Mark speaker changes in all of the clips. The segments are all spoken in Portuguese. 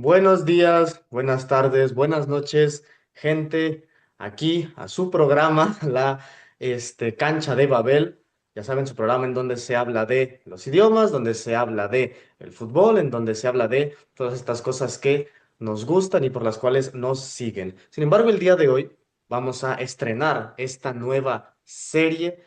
Speaker 1: Buenos días, buenas tardes, buenas noches, gente. Aquí a su programa, la Cancha de Babel. Ya saben, su programa en donde se habla de los idiomas, donde se habla de el fútbol, en donde se habla de todas estas cosas que nos gustan y por las cuales nos siguen. Sin embargo, el día de hoy vamos a estrenar esta nueva serie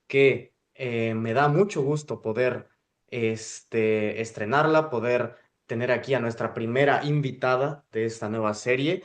Speaker 1: que me da mucho gusto poder estrenarla, poder tener aquí a nuestra primera invitada de esta nueva serie.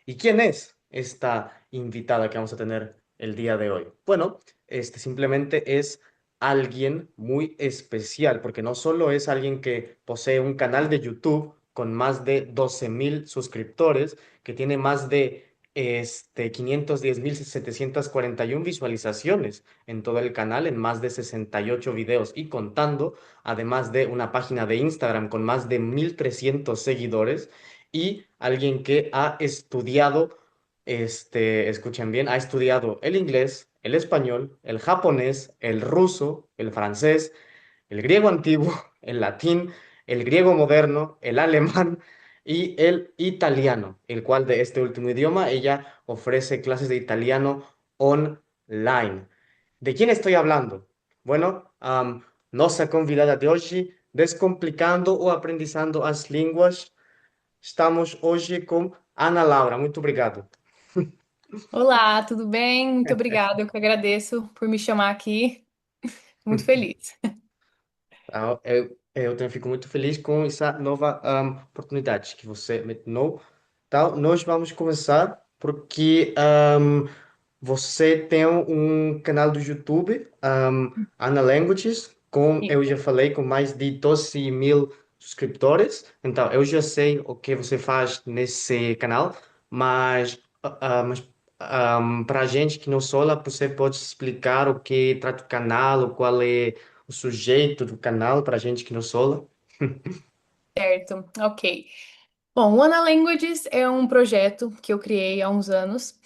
Speaker 1: ¿Y quién es esta invitada que vamos a tener el día de hoy? Bueno, simplemente es alguien muy especial, porque no solo es alguien que posee un canal de YouTube con más de 12.000 suscriptores, que tiene más de 510.741 visualizaciones en todo el canal, en más de 68 videos y contando, además de una página de Instagram con más de 1.300 seguidores y alguien que ha estudiado, escuchen bien, ha estudiado el inglés, el español, el japonés, el ruso, el francés, el griego antiguo, el latín, el griego moderno, el alemán y el italiano, el cual de este último idioma ella ofrece clases de italiano online. ¿De quién estoy hablando? Bueno, nossa convidada de hoje, Descomplicando ou Aprendizando as Línguas. Estamos hoje com Ana Laura. Muito obrigado.
Speaker 2: Olá, tudo bem? Muito obrigada. Eu que agradeço por me chamar aqui. Muito feliz.
Speaker 1: Eu também fico muito feliz com essa nova oportunidade que você me deu. Então, nós vamos começar porque você tem um canal do YouTube, Ana Languages, com,
Speaker 2: E
Speaker 1: eu já falei, com mais de 12.000 subscritores. Então, eu já sei o que você faz nesse canal, mas para a gente que não sola, você pode explicar o que trata o canal, o qual é o sujeito do canal, para a gente que não sola?
Speaker 2: certo, ok. Bom, o Ana Languages é um projeto que eu criei há uns anos,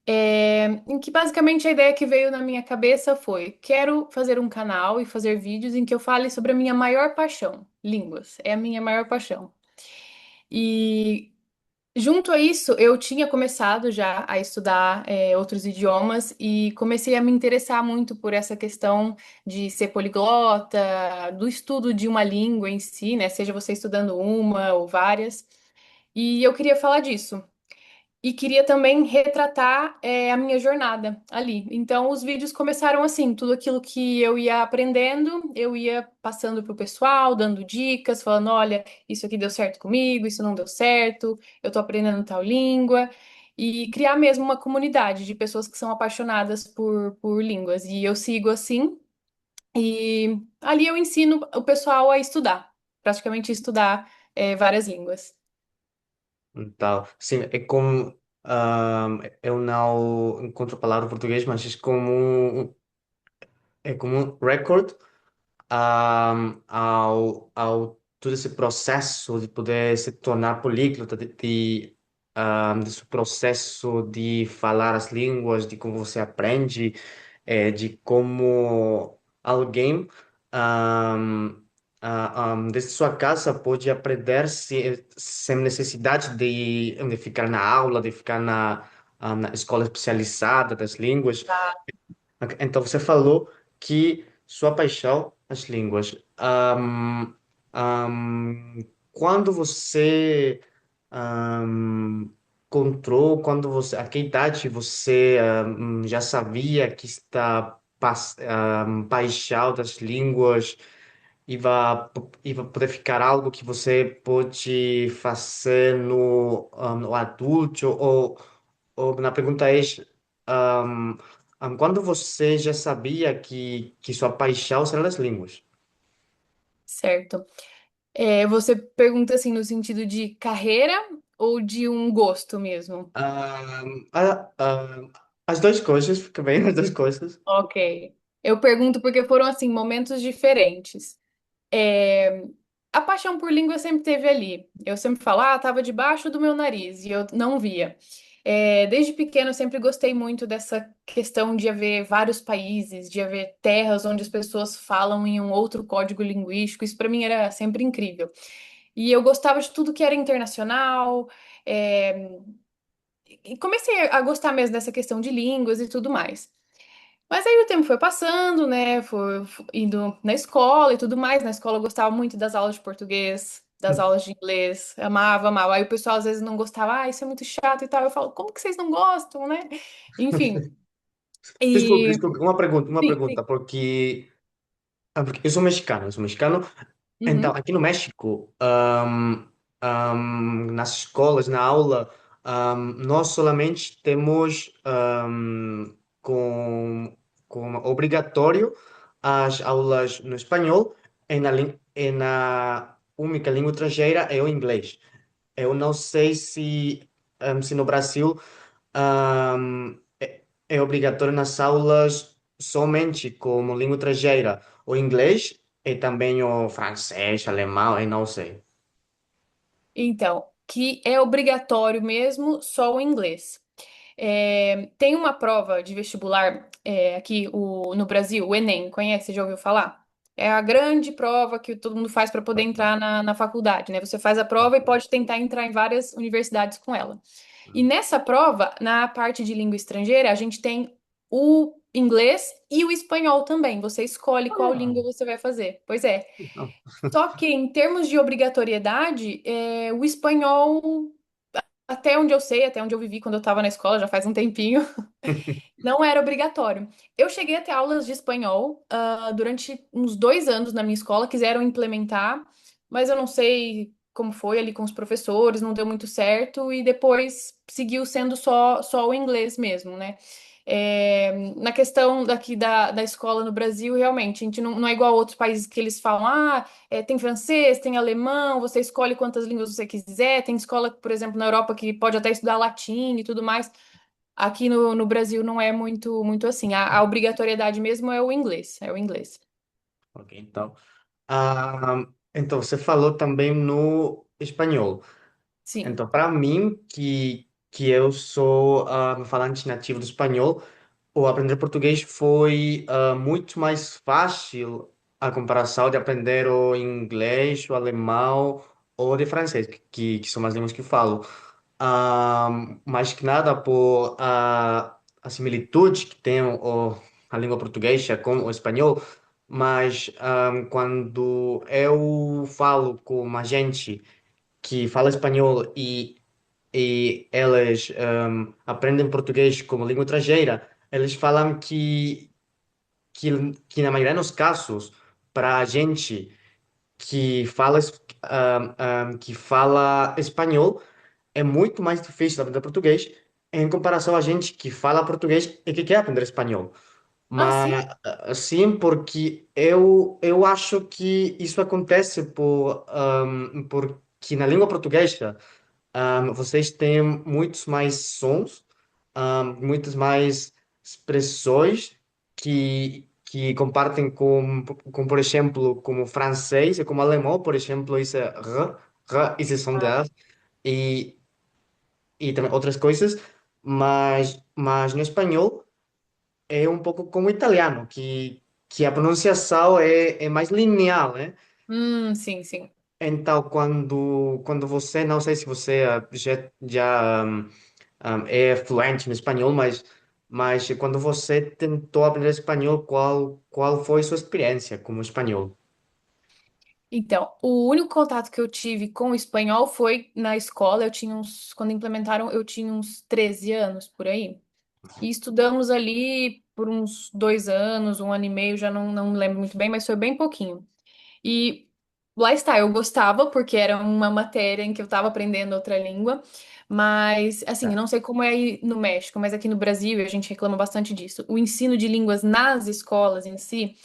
Speaker 2: em que basicamente a ideia que veio na minha cabeça foi: quero fazer um canal e fazer vídeos em que eu fale sobre a minha maior paixão, línguas. É a minha maior paixão. E junto a isso, eu tinha começado já a estudar outros idiomas e comecei a me interessar muito por essa questão de ser poliglota, do estudo de uma língua em si, né? Seja você estudando uma ou várias. E eu queria falar disso. E queria também retratar a minha jornada ali. Então, os vídeos começaram assim, tudo aquilo que eu ia aprendendo, eu ia passando pro pessoal, dando dicas, falando, olha, isso aqui deu certo comigo, isso não deu certo, eu tô aprendendo tal língua. E criar mesmo uma comunidade de pessoas que são apaixonadas por línguas. E eu sigo assim, e ali eu ensino o pessoal a estudar, praticamente estudar várias línguas.
Speaker 1: Então, sim, é como. Eu não encontro a palavra em português, mas é como um record ao todo esse processo de poder se tornar políglota, desse processo de falar as línguas, de como você aprende, de como alguém desde sua casa pode aprender sem necessidade de ficar na aula, de ficar na escola especializada das línguas. Ok, então você falou que sua paixão, as línguas. Ahm, quando você ahm, encontrou, a que idade você já sabia que está paixão das línguas e vai poder ficar algo que você pode fazer no adulto ou na pergunta é quando você já sabia que sua paixão eram as línguas?
Speaker 2: Certo. Você pergunta assim no sentido de carreira ou de um gosto mesmo?
Speaker 1: As duas coisas, fica bem, as duas coisas.
Speaker 2: Ok. Eu pergunto porque foram assim momentos diferentes. É, A paixão por língua sempre teve ali. Eu sempre falo, estava debaixo do meu nariz e eu não via. Desde pequeno eu sempre gostei muito dessa questão de haver vários países, de haver terras onde as pessoas falam em um outro código linguístico. Isso para mim era sempre incrível. E eu gostava de tudo que era internacional. é, E comecei a gostar mesmo dessa questão de línguas e tudo mais. Mas aí o tempo foi passando, né? Foi indo na escola e tudo mais. Na escola eu gostava muito das aulas de português, das aulas de inglês. Amava, amava. Aí o pessoal às vezes não gostava, isso é muito chato e tal. Eu falo, como que vocês não gostam, né? Enfim.
Speaker 1: Desculpe,
Speaker 2: E.
Speaker 1: desculpe, uma
Speaker 2: Sim, sim.
Speaker 1: pergunta, porque eu sou mexicano, então,
Speaker 2: Uhum.
Speaker 1: aqui no México, nas escolas, na aula, nós solamente temos com obrigatório as aulas no espanhol e na única língua estrangeira é o inglês. Eu não sei se no Brasil é obrigatório nas aulas somente como língua estrangeira o inglês e também o francês, alemão, e não sei.
Speaker 2: Então, que é obrigatório mesmo só o inglês. Tem uma prova de vestibular aqui no Brasil, o Enem, conhece? Já ouviu falar? É a grande prova que todo mundo faz para poder entrar na faculdade, né? Você faz a prova e pode tentar entrar em várias universidades com ela. E nessa prova, na parte de língua estrangeira, a gente tem o inglês e o espanhol também. Você escolhe qual
Speaker 1: Ah,
Speaker 2: língua você vai fazer. Pois é.
Speaker 1: não.
Speaker 2: Só que em termos de obrigatoriedade, o espanhol, até onde eu sei, até onde eu vivi quando eu estava na escola, já faz um tempinho, não era obrigatório. Eu cheguei a ter aulas de espanhol, durante uns 2 anos na minha escola, quiseram implementar, mas eu não sei como foi ali com os professores, não deu muito certo, e depois seguiu sendo só o inglês mesmo, né? Na questão daqui da escola no Brasil, realmente, a gente não é igual a outros países que eles falam, tem francês, tem alemão, você escolhe quantas línguas você quiser, tem escola, por exemplo, na Europa que pode até estudar latim e tudo mais. Aqui no Brasil não é muito assim. A obrigatoriedade mesmo é o inglês. É o inglês.
Speaker 1: Ok, então você falou também no espanhol.
Speaker 2: Sim.
Speaker 1: Então, para mim, que eu sou falante nativo do espanhol, o aprender português foi muito mais fácil a comparação de aprender o inglês, o alemão ou de francês, que são as línguas que falo. Mais que nada por a similitude que tem a língua portuguesa com o espanhol, mas quando eu falo com uma gente que fala espanhol e elas aprendem português como língua estrangeira, eles falam que, que na maioria dos casos, para a gente que fala espanhol, é muito mais difícil aprender português em comparação a gente que fala português e que quer aprender espanhol.
Speaker 2: Ah, sim?
Speaker 1: Mas sim, porque eu acho que isso acontece porque na língua portuguesa vocês têm muitos mais sons, muitas mais expressões que compartem com, por exemplo, como francês e como alemão, por exemplo, isso é esse som de
Speaker 2: Ah,
Speaker 1: R, e, e também outras coisas, mas no espanhol é um pouco como o italiano, que a pronunciação é mais linear, né?
Speaker 2: sim, sim.
Speaker 1: Então, quando você, não sei se você já é fluente no espanhol, mas quando você tentou aprender espanhol, qual foi sua experiência como espanhol?
Speaker 2: Então, o único contato que eu tive com o espanhol foi na escola. Quando implementaram, eu tinha uns 13 anos por aí. E estudamos ali por uns 2 anos, 1 ano e meio, já não me lembro muito bem, mas foi bem pouquinho. E lá está, eu gostava, porque era uma matéria em que eu estava aprendendo outra língua, mas, assim, eu
Speaker 1: É,
Speaker 2: não sei como é aí no México, mas aqui no Brasil a gente reclama bastante disso. O ensino de línguas nas escolas em si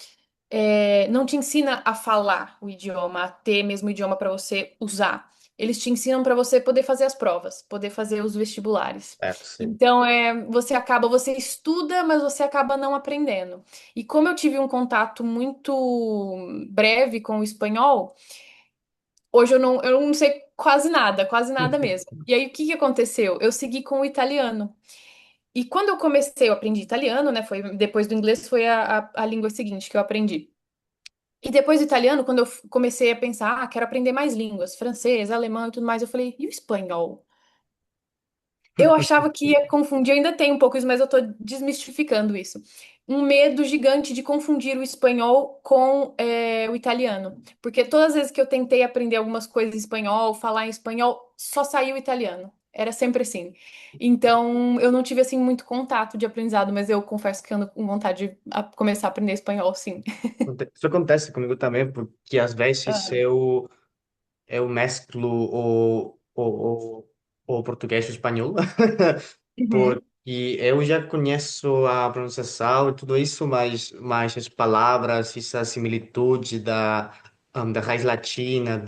Speaker 2: não te ensina a falar o idioma, a ter mesmo o idioma para você usar. Eles te ensinam para você poder fazer as provas, poder fazer os vestibulares.
Speaker 1: certo, sim.
Speaker 2: Então, você estuda, mas você acaba não aprendendo. E como eu tive um contato muito breve com o espanhol, hoje eu não sei quase nada mesmo. E aí, o que que aconteceu? Eu segui com o italiano. E quando eu comecei, eu aprendi italiano, né? Foi depois do inglês, foi a língua seguinte que eu aprendi. E depois do italiano, quando eu comecei a pensar, quero aprender mais línguas, francês, alemão e tudo mais, eu falei, e o espanhol? Eu achava que ia confundir, eu ainda tenho um pouco isso, mas eu tô desmistificando isso. Um medo gigante de confundir o espanhol com o italiano. Porque todas as vezes que eu tentei aprender algumas coisas em espanhol, falar em espanhol, só saiu italiano. Era sempre assim. Então, eu não tive, assim, muito contato de aprendizado, mas eu confesso que ando com vontade de começar a aprender espanhol, sim.
Speaker 1: Isso acontece comigo também, porque às vezes
Speaker 2: Ah,
Speaker 1: eu mesclo o português e o espanhol,
Speaker 2: uhum,
Speaker 1: porque eu já conheço a pronunciação e tudo isso, mas as palavras, essa similitude da raiz latina,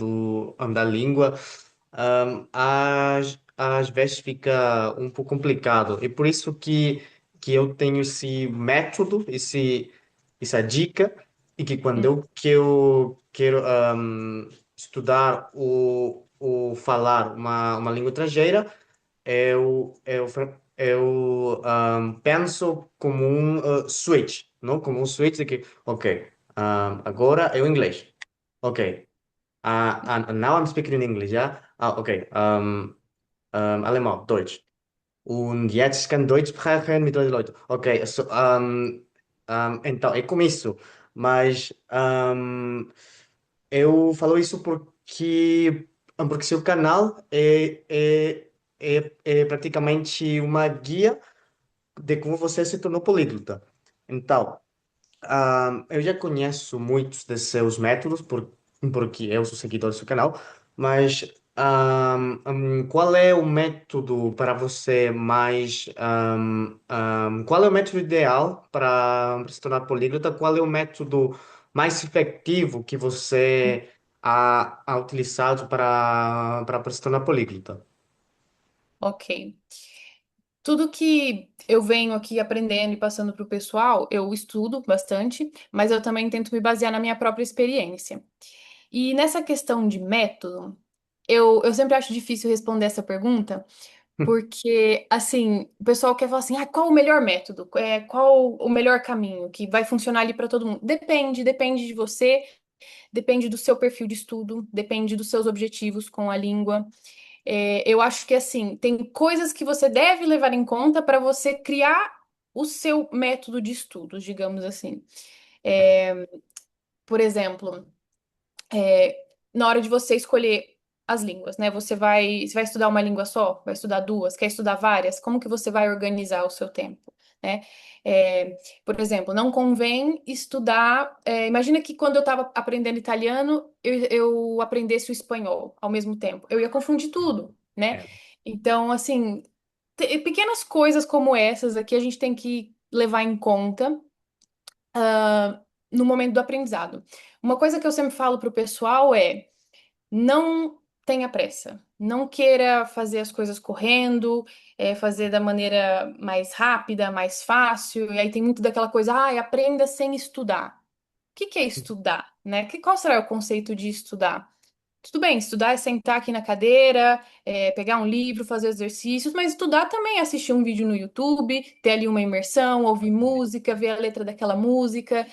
Speaker 1: da língua, às vezes fica um pouco complicado. E por isso que eu tenho esse método, essa dica, e que quando eu quero estudar ou falar uma língua estrangeira, eu penso como um switch, não? Como um switch de que, ok, agora é o inglês. Ok, and now I'm speaking in English, yeah? Okay, Alemão, Deutsch. Und jetzt kann Deutsch sprechen mit anderen Leuten. Ok, então é como isso. Mas eu falo isso porque seu canal é praticamente uma guia de como você se tornou políglota. Então, eu já conheço muitos de seus métodos, porque eu sou seguidor do seu canal, mas qual é o método para você mais. Qual é o método ideal para se tornar políglota? Qual é o método mais efetivo que você ha utilizado para se tornar políglota?
Speaker 2: ok. Tudo que eu venho aqui aprendendo e passando para o pessoal, eu estudo bastante, mas eu também tento me basear na minha própria experiência. E nessa questão de método, eu sempre acho difícil responder essa pergunta, porque, assim, o pessoal quer falar assim, ah, qual o melhor método? Qual o melhor caminho que vai funcionar ali para todo mundo? Depende de você, depende do seu perfil de estudo, depende dos seus objetivos com a língua. Eu acho que assim, tem coisas que você deve levar em conta para você criar o seu método de estudos, digamos assim. Por exemplo, na hora de você escolher as línguas, né? Você vai estudar uma língua só? Vai estudar duas? Quer estudar várias? Como que você vai organizar o seu tempo, né? Por exemplo, não convém estudar. Imagina que quando eu estava aprendendo italiano, eu aprendesse o espanhol ao mesmo tempo. Eu ia confundir tudo, né?
Speaker 1: É.
Speaker 2: Então, assim, pequenas coisas como essas aqui a gente tem que levar em conta no momento do aprendizado. Uma coisa que eu sempre falo para o pessoal é não tenha pressa. Não queira fazer as coisas correndo, fazer da maneira mais rápida, mais fácil. E aí tem muito daquela coisa, aprenda sem estudar. O que que é estudar, né? Qual será o conceito de estudar? Tudo bem, estudar é sentar aqui na cadeira, pegar um livro, fazer exercícios, mas estudar também é assistir um vídeo no YouTube, ter ali uma imersão, ouvir música, ver a letra daquela música.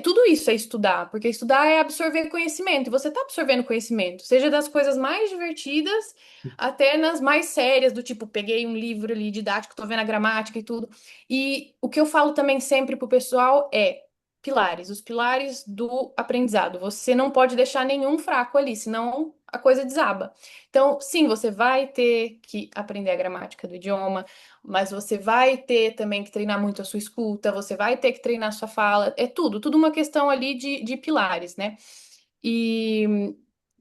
Speaker 2: Tudo isso é estudar, porque estudar é absorver conhecimento, e você está absorvendo conhecimento, seja das coisas mais divertidas até nas mais sérias, do tipo, peguei um livro ali didático, estou vendo a gramática e tudo. E o que eu falo também sempre pro pessoal é pilares, os pilares do aprendizado. Você não pode deixar nenhum fraco ali, senão a coisa desaba. Então, sim, você vai ter que aprender a gramática do idioma, mas você vai ter também que treinar muito a sua escuta, você vai ter que treinar a sua fala, é tudo uma questão ali de pilares, né? E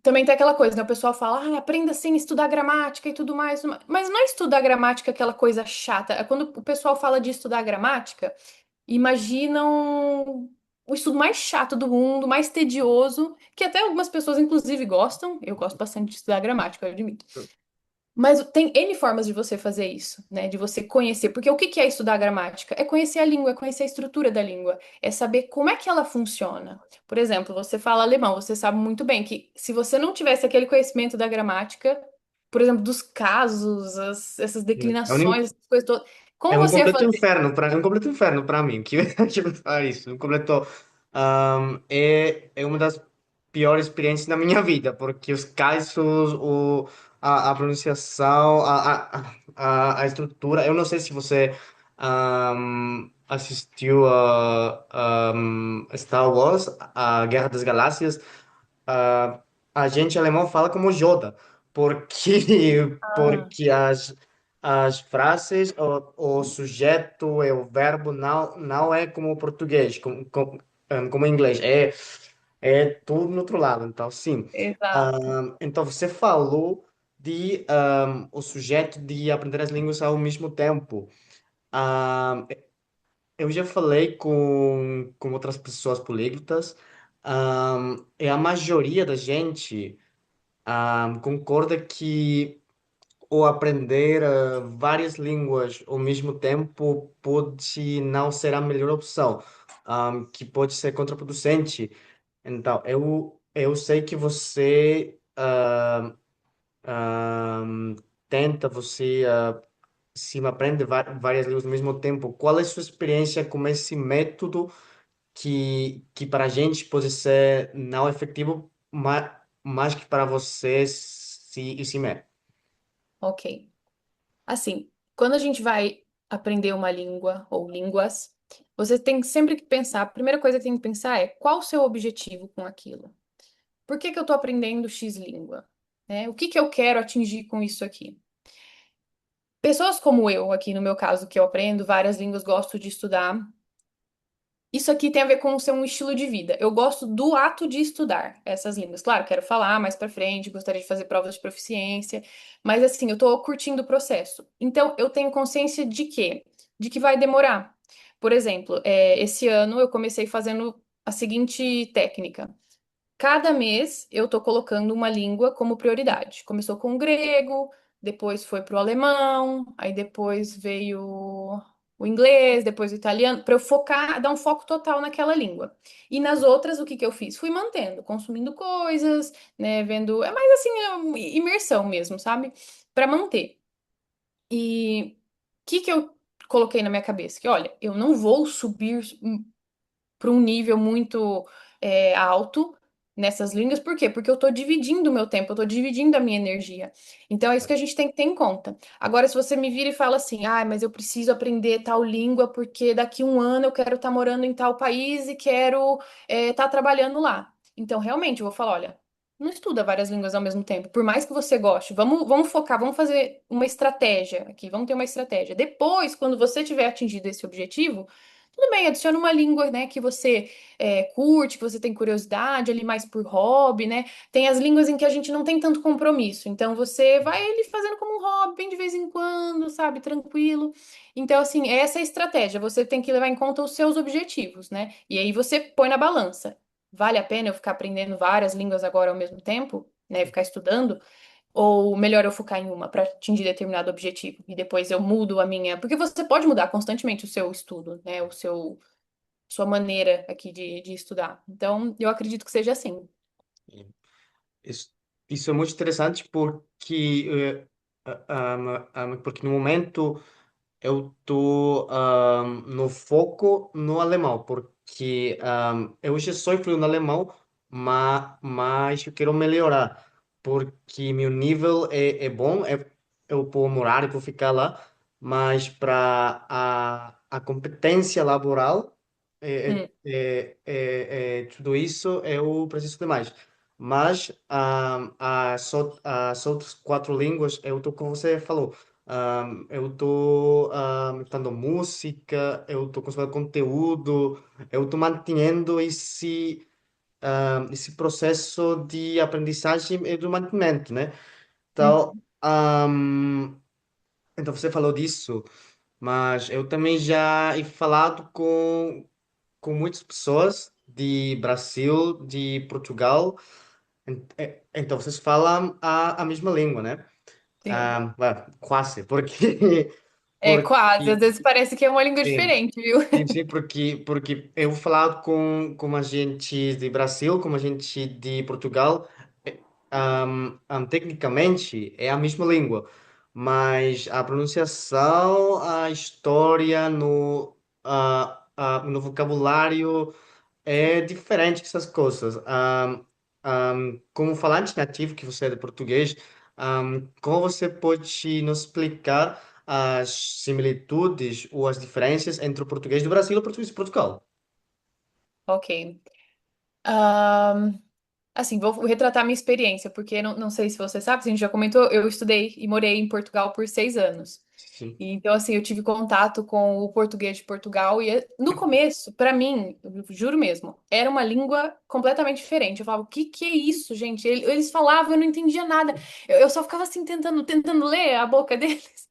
Speaker 2: também tem aquela coisa, né? O pessoal fala, aprenda sem estudar gramática e tudo mais, mas não é estudar gramática aquela coisa chata. É quando o pessoal fala de estudar gramática, imaginam o estudo mais chato do mundo, mais tedioso, que até algumas pessoas, inclusive, gostam. Eu gosto bastante de estudar gramática, eu admito. Mas tem N formas de você fazer isso, né? De você conhecer. Porque o que que é estudar gramática? É conhecer a língua, é conhecer a estrutura da língua, é saber como é que ela funciona. Por exemplo, você fala alemão, você sabe muito bem que se você não tivesse aquele conhecimento da gramática, por exemplo, dos casos, essas
Speaker 1: É um,
Speaker 2: declinações, essas coisas todas,
Speaker 1: é
Speaker 2: como
Speaker 1: um
Speaker 2: você ia
Speaker 1: completo
Speaker 2: fazer?
Speaker 1: inferno para um completo inferno para mim que faz isso, um completo. é uma das piores experiências da minha vida, porque os casos, a pronunciação, a estrutura. Eu não sei se você assistiu a Star Wars, a Guerra das Galáxias. ah, a gente alemão fala como Yoda, porque,
Speaker 2: Ah,
Speaker 1: porque as frases, o sujeito e o verbo não é como o português, como o inglês, é tudo no outro lado. Então, sim.
Speaker 2: exato.
Speaker 1: Então, você falou de o sujeito de aprender as línguas ao mesmo tempo. Um, eu já falei com outras pessoas políglotas, e a maioria da gente concorda que ou aprender várias línguas ao mesmo tempo pode não ser a melhor opção, que pode ser contraproducente. Então, eu sei que você tenta, você se aprende várias línguas ao mesmo tempo. Qual é a sua experiência com esse método que para a gente pode ser não efetivo, mas que para você sim é?
Speaker 2: Ok. Assim, quando a gente vai aprender uma língua ou línguas, você tem sempre que pensar, a primeira coisa que tem que pensar é qual o seu objetivo com aquilo? Por que que eu estou aprendendo X língua? Né? O que que eu quero atingir com isso aqui? Pessoas como eu, aqui no meu caso, que eu aprendo várias línguas, gosto de estudar. Isso aqui tem a ver com o ser um estilo de vida. Eu gosto do ato de estudar essas línguas. Claro, quero falar mais pra frente, gostaria de fazer provas de proficiência, mas assim, eu tô curtindo o processo. Então, eu tenho consciência de quê? De que vai demorar. Por exemplo, esse ano eu comecei fazendo a seguinte técnica. Cada mês eu tô colocando uma língua como prioridade. Começou com o grego, depois foi pro alemão, aí depois veio o inglês, depois o italiano, para eu focar, dar um foco total naquela língua. E nas outras, o que que eu fiz? Fui mantendo, consumindo coisas, né, vendo, é mais assim, imersão mesmo, sabe? Para manter. E o que que eu coloquei na minha cabeça? Que, olha, eu não vou subir para um nível muito alto nessas línguas. Por quê? Porque eu estou dividindo o meu tempo, eu estou dividindo a minha energia. Então é isso que a gente tem que ter em conta. Agora, se você me vira e fala assim, ah, mas eu preciso aprender tal língua porque daqui um ano eu quero estar morando em tal país e quero estar trabalhando lá. Então, realmente, eu vou falar, olha. Não estuda várias línguas ao mesmo tempo, por mais que você goste. Vamos focar, vamos fazer uma estratégia aqui, vamos ter uma estratégia. Depois, quando você tiver atingido esse objetivo, tudo bem, adiciona uma língua, né, que você curte, que você tem curiosidade, ali mais por hobby, né? Tem as línguas em que a gente não tem tanto compromisso. Então você vai ele fazendo como um hobby, bem de vez em quando, sabe? Tranquilo. Então, assim, essa é a estratégia. Você tem que levar em conta os seus objetivos, né? E aí você põe na balança. Vale a pena eu ficar aprendendo várias línguas agora ao mesmo tempo, né? Ficar estudando? Ou melhor eu focar em uma para atingir determinado objetivo e depois eu mudo a minha. Porque você pode mudar constantemente o seu estudo, né? O seu sua maneira aqui de estudar. Então, eu acredito que seja assim.
Speaker 1: Isso, isso é muito interessante porque, porque no momento eu estou no foco no alemão, porque eu já sou fluente no alemão, mas eu quero melhorar, porque meu nível é bom, eu posso morar e posso ficar lá, mas para a competência laboral,
Speaker 2: Hum,
Speaker 1: tudo isso eu preciso de mais. Mas as outras quatro línguas, eu estou como você falou. Eu estou estudando música, eu estou consumindo conteúdo, eu estou mantendo esse processo de aprendizagem e do mantimento, né? Então,
Speaker 2: hum,
Speaker 1: então você falou disso, mas eu também já he falado com muitas pessoas de Brasil, de Portugal, então vocês falam a mesma língua, né?
Speaker 2: sim.
Speaker 1: Quase, porque,
Speaker 2: É quase, às
Speaker 1: porque
Speaker 2: vezes parece que é uma língua
Speaker 1: sim,
Speaker 2: diferente, viu?
Speaker 1: sim, porque eu falado com a gente de Brasil, com a gente de Portugal, tecnicamente é a mesma língua, mas a pronunciação, a história no vocabulário, é diferente essas coisas. Como falante nativo que você é de português, como você pode nos explicar as similitudes ou as diferenças entre o português do Brasil e o português de Portugal?
Speaker 2: Ok. Ahn, assim, vou retratar minha experiência, porque não sei se você sabe, se a gente já comentou, eu estudei e morei em Portugal por 6 anos.
Speaker 1: Sim.
Speaker 2: E, então, assim, eu tive contato com o português de Portugal e no começo, para mim, eu juro mesmo, era uma língua completamente diferente. Eu falava, o que que é isso, gente? Eles falavam, eu não entendia nada. Eu só ficava assim tentando ler a boca deles.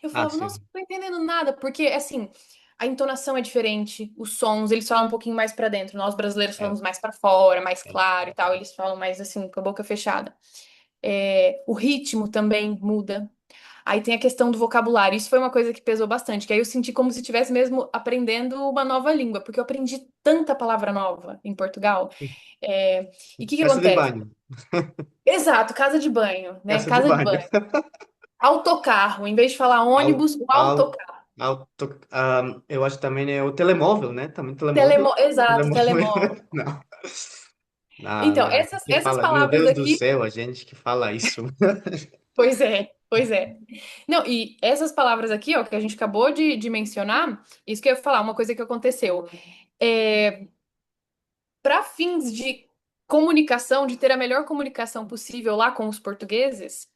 Speaker 2: Eu
Speaker 1: Ah,
Speaker 2: falava, nossa,
Speaker 1: sim.
Speaker 2: não tô entendendo nada, porque assim, a entonação é diferente, os sons, eles falam um pouquinho mais pra dentro. Nós brasileiros
Speaker 1: É,
Speaker 2: falamos mais pra fora, mais
Speaker 1: é.
Speaker 2: claro e tal, eles falam mais assim, com a boca fechada. É, o ritmo também muda. Aí tem a questão do vocabulário. Isso foi uma coisa que pesou bastante, que aí eu senti como se estivesse mesmo aprendendo uma nova língua, porque eu aprendi tanta palavra nova em Portugal. É, e o que que
Speaker 1: Casa de
Speaker 2: acontece?
Speaker 1: banho.
Speaker 2: Exato, casa de banho, né?
Speaker 1: Casa de
Speaker 2: Casa de
Speaker 1: banho.
Speaker 2: banho. Autocarro, em vez de falar
Speaker 1: Au,
Speaker 2: ônibus, o
Speaker 1: au,
Speaker 2: autocarro.
Speaker 1: eu acho também é o telemóvel, né? Também telemóvel.
Speaker 2: Exato,
Speaker 1: Telemóvel.
Speaker 2: telemóvel.
Speaker 1: Não. Não,
Speaker 2: Então,
Speaker 1: não.
Speaker 2: essas,
Speaker 1: Que
Speaker 2: essas
Speaker 1: fala, meu
Speaker 2: palavras
Speaker 1: Deus do
Speaker 2: aqui,
Speaker 1: céu, a gente que fala isso.
Speaker 2: pois é, pois é. Não, e essas palavras aqui, ó, que a gente acabou de mencionar, isso que eu ia falar, uma coisa que aconteceu. É, para fins de comunicação, de ter a melhor comunicação possível lá com os portugueses,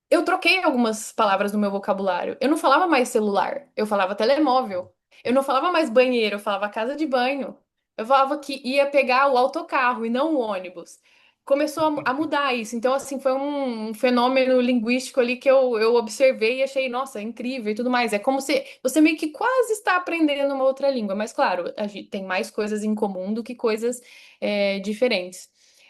Speaker 2: eu troquei algumas palavras no meu vocabulário. Eu não falava mais celular, eu falava telemóvel. Eu não falava mais banheiro, eu falava casa de banho. Eu falava que ia pegar o autocarro e não o ônibus. Começou a mudar isso. Então, assim, foi um fenômeno linguístico ali que eu observei e achei, nossa, incrível e tudo mais. É como se você meio que quase está aprendendo uma outra língua. Mas, claro, a gente tem mais coisas em comum do que coisas diferentes.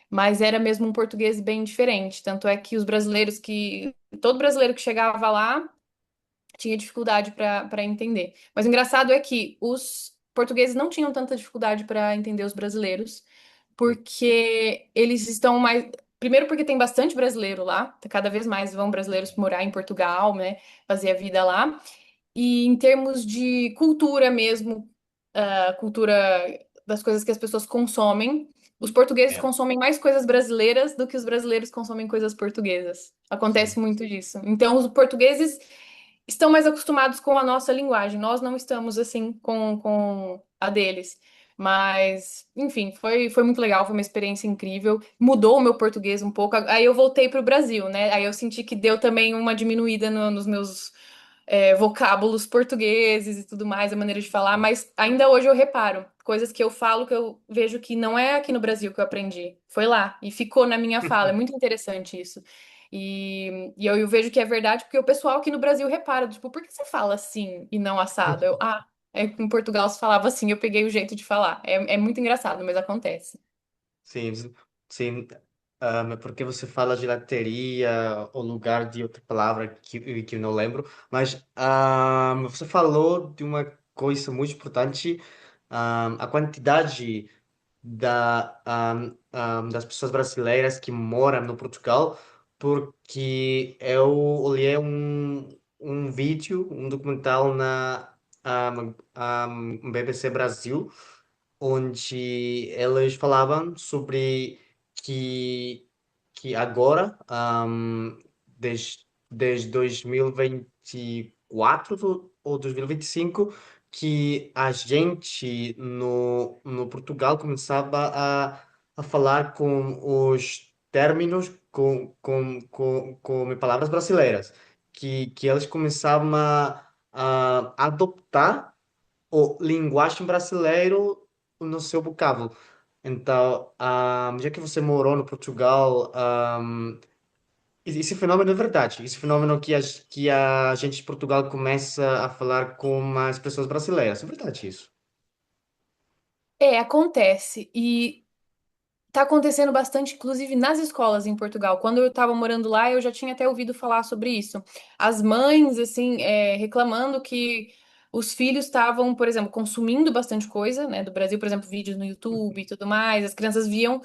Speaker 2: Mas era mesmo um português bem diferente. Tanto é que os brasileiros que todo brasileiro que chegava lá tinha dificuldade para entender. Mas o engraçado é que os portugueses não tinham tanta dificuldade para entender os brasileiros, porque eles estão mais. Primeiro, porque tem bastante brasileiro lá, cada vez mais vão brasileiros morar em Portugal, né, fazer a vida lá. E em termos de cultura mesmo, a cultura das coisas que as pessoas consomem, os portugueses
Speaker 1: É,
Speaker 2: consomem mais coisas brasileiras do que os brasileiros consomem coisas portuguesas. Acontece
Speaker 1: sim.
Speaker 2: muito disso. Então, os portugueses estão mais acostumados com a nossa linguagem. Nós não estamos assim com a deles. Mas, enfim, foi muito legal, foi uma experiência incrível. Mudou o meu português um pouco. Aí eu voltei para o Brasil, né? Aí eu senti que deu também uma diminuída nos meus vocábulos portugueses e tudo mais, a maneira de falar, mas ainda hoje eu reparo coisas que eu falo que eu vejo que não é aqui no Brasil que eu aprendi. Foi lá e ficou na minha fala. É muito interessante isso. E eu vejo que é verdade porque o pessoal aqui no Brasil repara, tipo, por que você fala assim e não assado? Em Portugal se falava assim, eu peguei o jeito de falar. É muito engraçado, mas acontece.
Speaker 1: Sim, sim. Porque você fala gelateria ou lugar de outra palavra que eu não lembro, mas você falou de uma coisa muito importante, a quantidade das pessoas brasileiras que moram no Portugal, porque eu olhei um vídeo, um documental na BBC Brasil, onde eles falavam sobre que, que agora, desde 2024 ou 2025, que a gente no Portugal começava a falar com os términos, com palavras brasileiras, que eles começavam a adoptar o linguagem brasileiro no seu vocábulo. Então, já que você morou no Portugal, esse fenômeno é verdade. Esse fenômeno que a gente de Portugal começa a falar com as pessoas brasileiras. É verdade isso.
Speaker 2: É, acontece. E tá acontecendo bastante, inclusive nas escolas em Portugal. Quando eu estava morando lá, eu já tinha até ouvido falar sobre isso. As mães, assim, reclamando que os filhos estavam, por exemplo, consumindo bastante coisa, né, do Brasil, por exemplo, vídeos no YouTube e tudo mais. As crianças viam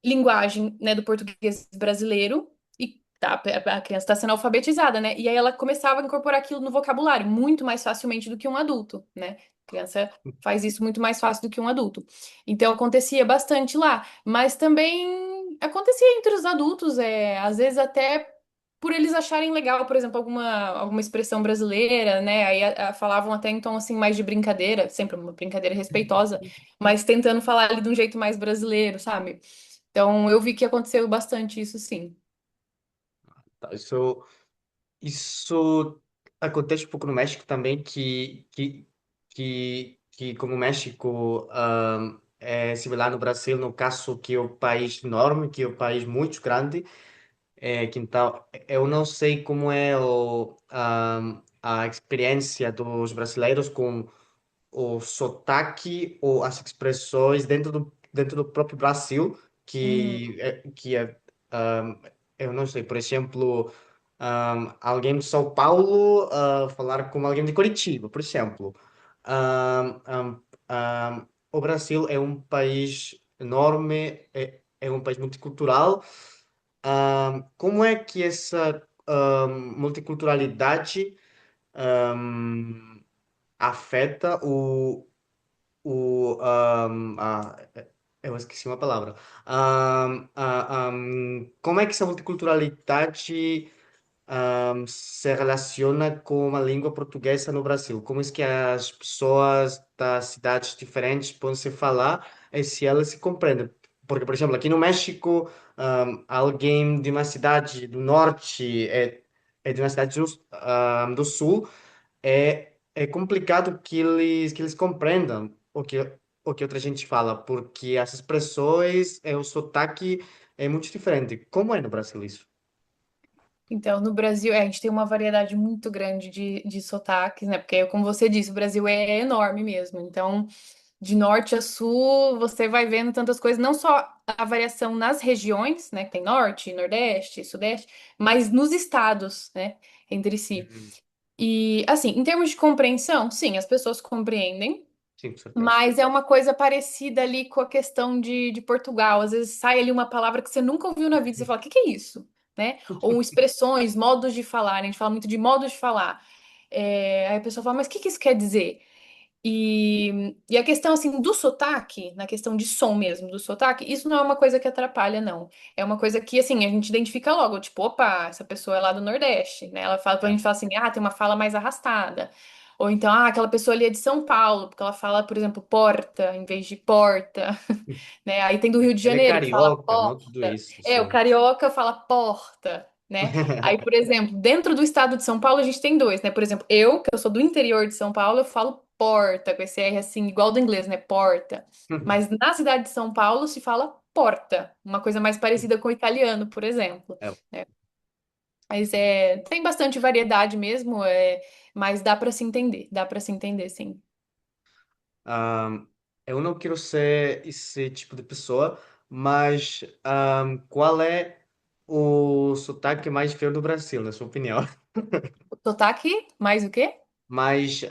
Speaker 2: linguagem, né, do português brasileiro e a criança está sendo alfabetizada, né? E aí ela começava a incorporar aquilo no vocabulário muito mais facilmente do que um adulto, né? Criança faz isso muito mais fácil do que um adulto. Então acontecia bastante lá, mas também acontecia entre os adultos, às vezes até por eles acharem legal, por exemplo, alguma expressão brasileira, né? Aí falavam até em tom assim mais de brincadeira, sempre uma brincadeira respeitosa, mas tentando falar ali de um jeito mais brasileiro, sabe? Então eu vi que aconteceu bastante isso, sim.
Speaker 1: Tá, isso acontece um pouco no México também, que como o México é similar no Brasil, no caso que é um país enorme, que é um país muito grande, que então eu não sei como é a experiência dos brasileiros com o sotaque ou as expressões dentro do próprio Brasil,
Speaker 2: Hum,
Speaker 1: que é, ahm, eu não sei, por exemplo, alguém de São Paulo falar com alguém de Curitiba, por exemplo. O Brasil é um país enorme, é um país multicultural. Como é que essa multiculturalidade ahm, afeta eu esqueci uma palavra. Como é que essa multiculturalidade se relaciona com a língua portuguesa no Brasil? Como é que as pessoas das cidades diferentes podem se falar e se elas se compreendem? Porque, por exemplo, aqui no México, alguém de uma cidade do norte é de uma cidade do sul, é complicado que eles compreendam o que outra gente fala, porque as expressões, o sotaque é muito diferente. Como é no Brasil isso?
Speaker 2: Então, no Brasil, a gente tem uma variedade muito grande de sotaques, né? Porque, como você disse, o Brasil é enorme mesmo. Então, de norte a sul, você vai vendo tantas coisas, não só a variação nas regiões, né? Que tem norte, nordeste, sudeste, mas nos estados, né? Entre si.
Speaker 1: Uhum.
Speaker 2: E, assim, em termos de compreensão, sim, as pessoas compreendem.
Speaker 1: Sim, com certeza.
Speaker 2: Mas é uma coisa parecida ali com a questão de Portugal. Às vezes sai ali uma palavra que você nunca ouviu na vida e você fala, o que que é isso? Né? Ou expressões, modos de falar, né? A gente fala muito de modos de falar. Aí a pessoa fala, mas o que que isso quer dizer? E a questão, assim, do sotaque, na questão de som mesmo, do sotaque, isso não é uma coisa que atrapalha, não. É uma coisa que, assim, a gente identifica logo, tipo, opa, essa pessoa é lá do Nordeste, né? Ela fala, a
Speaker 1: É.
Speaker 2: gente fala assim, ah, tem uma fala mais arrastada. Ou então, ah, aquela pessoa ali é de São Paulo, porque ela fala, por exemplo, porta, em vez de porta, né? Aí tem do Rio de
Speaker 1: Ele é
Speaker 2: Janeiro, que fala
Speaker 1: carioca, não tudo
Speaker 2: porta.
Speaker 1: isso,
Speaker 2: O
Speaker 1: sim.
Speaker 2: carioca fala porta. Né? Aí, por exemplo, dentro do estado de São Paulo, a gente tem dois, né? Por exemplo, que eu sou do interior de São Paulo, eu falo porta, com esse R assim, igual do inglês, né? Porta. Mas na cidade de São Paulo se fala porta, uma coisa mais parecida com o italiano, por exemplo.
Speaker 1: É.
Speaker 2: Né? Mas tem bastante variedade mesmo, mas dá para se entender, sim.
Speaker 1: Ahm, eu não quero ser esse tipo de pessoa, mas qual é o sotaque mais feio do Brasil, na sua opinião?
Speaker 2: O sotaque, mais o quê?
Speaker 1: Mais,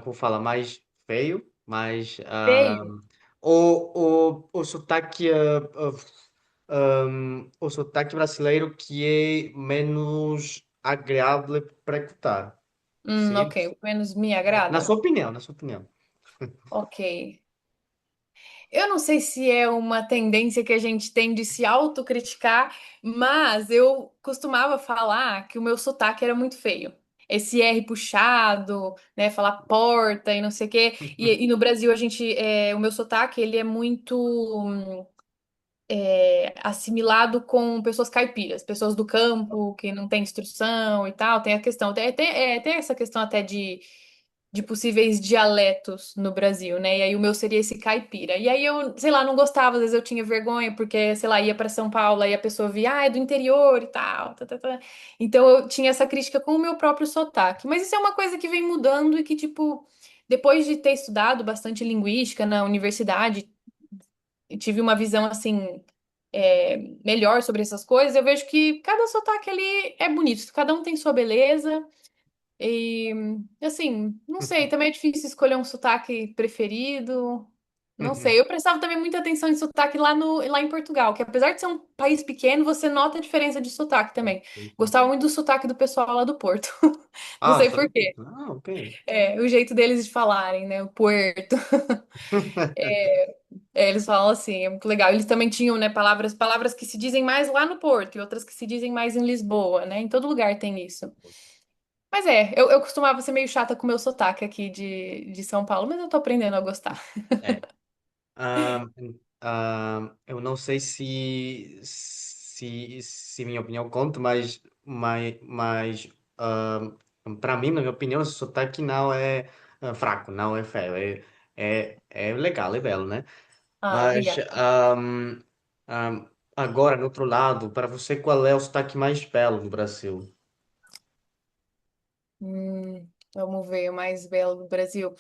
Speaker 1: como fala, mais feio, mais,
Speaker 2: Feio.
Speaker 1: o sotaque, o sotaque brasileiro que é menos agradável para escutar,
Speaker 2: Ok,
Speaker 1: sim?
Speaker 2: o que menos me
Speaker 1: Na
Speaker 2: agrada.
Speaker 1: sua opinião, na sua opinião.
Speaker 2: Ok. Eu não sei se é uma tendência que a gente tem de se autocriticar, mas eu costumava falar que o meu sotaque era muito feio. Esse R puxado, né, falar porta e não sei o quê. E no Brasil o meu sotaque, ele é muito assimilado com pessoas caipiras, pessoas do campo que não têm instrução e tal. Tem a questão, tem essa questão até de possíveis dialetos no Brasil, né? E aí o meu seria esse caipira. E aí eu, sei lá, não gostava, às vezes eu tinha vergonha, porque, sei lá, ia para São Paulo, aí a pessoa via, ah, é do interior e tal, tá, tá, tá. Então eu tinha essa crítica com o meu próprio sotaque. Mas isso é uma coisa que vem mudando e que, tipo, depois de ter estudado bastante linguística na universidade, e tive uma visão, assim, melhor sobre essas coisas, eu vejo que cada sotaque ali é bonito, cada um tem sua beleza. E, assim, não sei, também é difícil escolher um sotaque preferido. Não sei, eu prestava também muita atenção em sotaque lá, no, lá em Portugal, que apesar de ser um país pequeno, você nota a diferença de sotaque também.
Speaker 1: Sim, sim.
Speaker 2: Gostava muito do sotaque do pessoal lá do Porto. Não
Speaker 1: Ah,
Speaker 2: sei
Speaker 1: só
Speaker 2: por
Speaker 1: do
Speaker 2: quê.
Speaker 1: Porto. Ah, ok.
Speaker 2: É, o jeito deles de falarem, né? O Puerto. É, eles falam assim, é muito legal. Eles também tinham, né, palavras que se dizem mais lá no Porto e outras que se dizem mais em Lisboa, né? Em todo lugar tem isso. Mas é, eu costumava ser meio chata com o meu sotaque aqui de São Paulo, mas eu tô aprendendo a gostar.
Speaker 1: É. Ah, eu não sei se minha opinião conta, mas para mim, na minha opinião, esse sotaque não é fraco, não é feio, é legal, é belo, né?
Speaker 2: Ai,
Speaker 1: Mas
Speaker 2: obrigada.
Speaker 1: agora, no outro lado, para você, qual é o sotaque mais belo do Brasil?
Speaker 2: Vamos ver o mais belo do Brasil.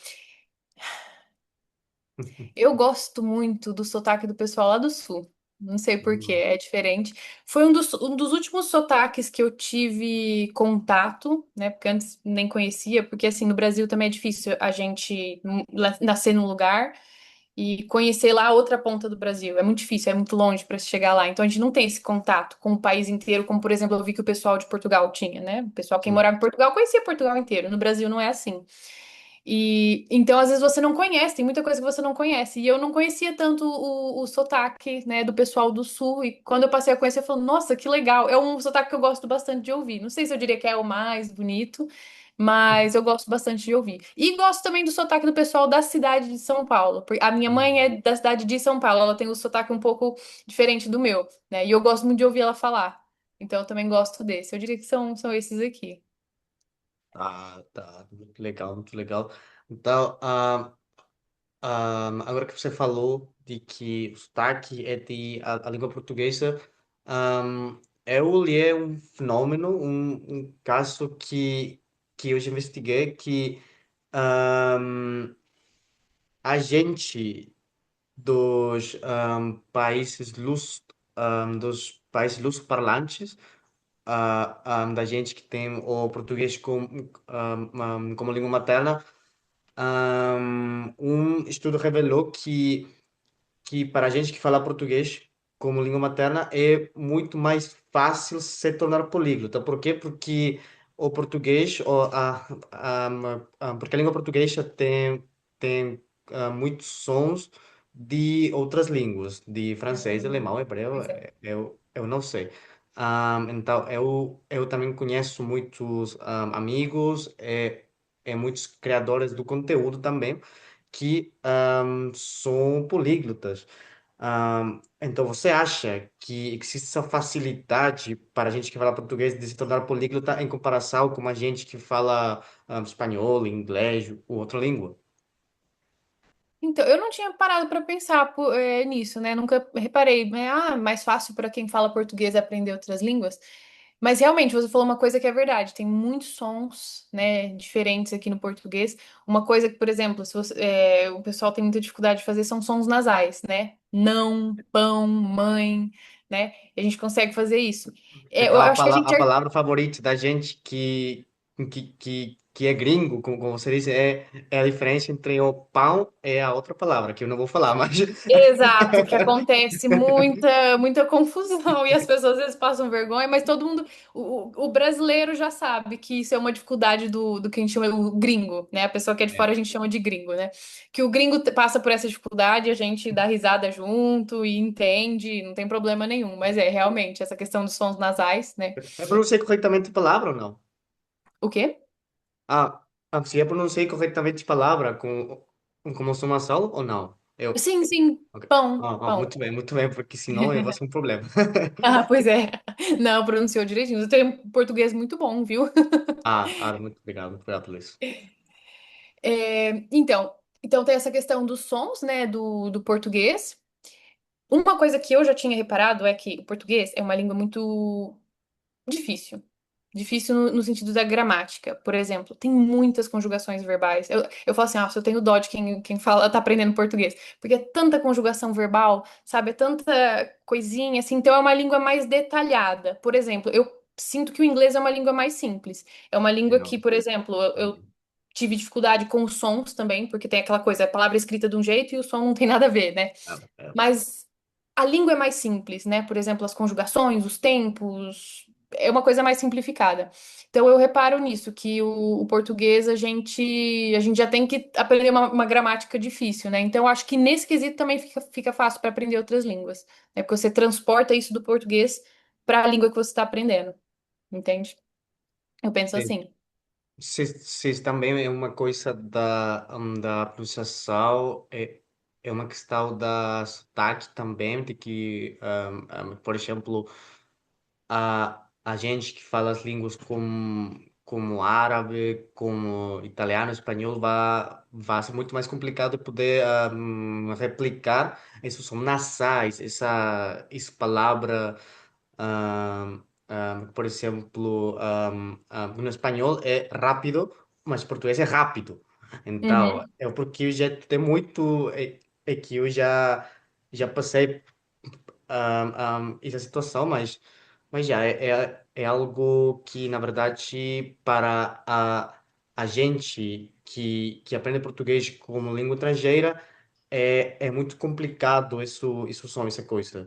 Speaker 2: Eu gosto muito do sotaque do pessoal lá do Sul. Não sei por quê,
Speaker 1: Hum,
Speaker 2: é diferente. Foi um dos últimos sotaques que eu tive contato, né? Porque antes nem conhecia, porque assim, no Brasil também é difícil a gente nascer num lugar e conhecer lá a outra ponta do Brasil. É muito difícil, é muito longe para se chegar lá. Então a gente não tem esse contato com o país inteiro, como por exemplo eu vi que o pessoal de Portugal tinha, né? O pessoal, quem
Speaker 1: sim.
Speaker 2: morava em Portugal conhecia Portugal inteiro. No Brasil não é assim. E então, às vezes, você não conhece, tem muita coisa que você não conhece. E eu não conhecia tanto o sotaque, né, do pessoal do sul. E quando eu passei a conhecer, eu falei, nossa, que legal. É um sotaque que eu gosto bastante de ouvir. Não sei se eu diria que é o mais bonito, mas eu gosto bastante de ouvir. E gosto também do sotaque do pessoal da cidade de São Paulo. Porque a minha mãe é
Speaker 1: Hum.
Speaker 2: da cidade de São Paulo, ela tem o sotaque um pouco diferente do meu, né? E eu gosto muito de ouvir ela falar. Então, eu também gosto desse. Eu diria que são esses aqui.
Speaker 1: Ah, tá, muito legal, muito legal. Então, agora que você falou de que o sotaque é a língua portuguesa, eu li um fenômeno, um caso que eu já investiguei, que ahm, a gente dos países luso-parlantes, da gente que tem o português como língua materna, um estudo revelou que para a gente que fala português como língua materna é muito mais fácil se tornar políglota. Por quê? Porque o português, porque a língua portuguesa tem muitos sons de outras línguas, de francês, alemão, hebreu,
Speaker 2: Pois é.
Speaker 1: eu não sei. Então, eu também conheço muitos amigos e muitos criadores do conteúdo também que são políglotas. Então, você acha que existe essa facilidade para a gente que fala português de se tornar políglota em comparação com a gente que fala espanhol, inglês ou outra língua?
Speaker 2: Então, eu não tinha parado para pensar nisso, né? Nunca reparei, né? Ah, mais fácil para quem fala português aprender outras línguas. Mas realmente, você falou uma coisa que é verdade. Tem muitos sons, né, diferentes aqui no português. Uma coisa que, por exemplo, o pessoal tem muita dificuldade de fazer são sons nasais, né? Não, pão, mãe, né? E a gente consegue fazer isso. É, eu
Speaker 1: Aquela
Speaker 2: acho que a gente
Speaker 1: a palavra favorita da gente que é gringo, como você disse, é a diferença entre o pão e a outra palavra, que eu não vou falar, mas
Speaker 2: Exato, que acontece muita confusão e as pessoas às vezes passam vergonha, mas todo mundo, o brasileiro já sabe que isso é uma dificuldade do que a gente chama o gringo, né? A pessoa que é de fora a gente chama de gringo, né? Que o gringo passa por essa dificuldade, a gente dá risada junto e entende, não tem problema nenhum, mas é realmente essa questão dos sons nasais, né?
Speaker 1: eu pronunciei corretamente a palavra ou não?
Speaker 2: O quê?
Speaker 1: Se eu pronunciei corretamente a palavra como somação ou não?
Speaker 2: Sim, sim,
Speaker 1: Ok.
Speaker 2: pão, pão.
Speaker 1: Muito bem, porque senão ia ser um problema.
Speaker 2: Ah, pois é. Não, pronunciou direitinho. Você tem um português muito bom, viu?
Speaker 1: Muito obrigado por isso.
Speaker 2: Então tem essa questão dos sons, né, do português. Uma coisa que eu já tinha reparado é que o português é uma língua muito difícil. Difícil no sentido da gramática. Por exemplo, tem muitas conjugações verbais. Eu falo assim, eu tenho dó de quem fala, tá aprendendo português. Porque é tanta conjugação verbal, sabe? É tanta coisinha, assim. Então é uma língua mais detalhada. Por exemplo, eu sinto que o inglês é uma língua mais simples. É uma
Speaker 1: É,
Speaker 2: língua que,
Speaker 1: não,
Speaker 2: por exemplo, eu
Speaker 1: também.
Speaker 2: tive dificuldade com os sons também, porque tem aquela coisa, a palavra escrita de um jeito e o som não tem nada a ver, né?
Speaker 1: É.
Speaker 2: Mas a língua é mais simples, né? Por exemplo, as conjugações, os tempos, é uma coisa mais simplificada. Então eu reparo nisso, que o português a gente já tem que aprender uma gramática difícil, né? Então eu acho que nesse quesito também fica fácil para aprender outras línguas, né? Porque você transporta isso do português para a língua que você está aprendendo, entende? Eu penso
Speaker 1: Sim.
Speaker 2: assim.
Speaker 1: Se também é uma coisa da pronunciação, é uma questão da sotaque também, de que, por exemplo, a gente que fala as línguas como árabe, como italiano, espanhol, vai ser muito mais complicado poder replicar esses sons nasais, essa palavra, por exemplo, no espanhol é rápido, mas português é rápido. Então,
Speaker 2: Uhum,
Speaker 1: é porque eu já tem muito, é que eu já passei essa situação, mas já é algo que, na verdade, para a gente que aprende português como língua estrangeira, é muito complicado isso som, essa coisa.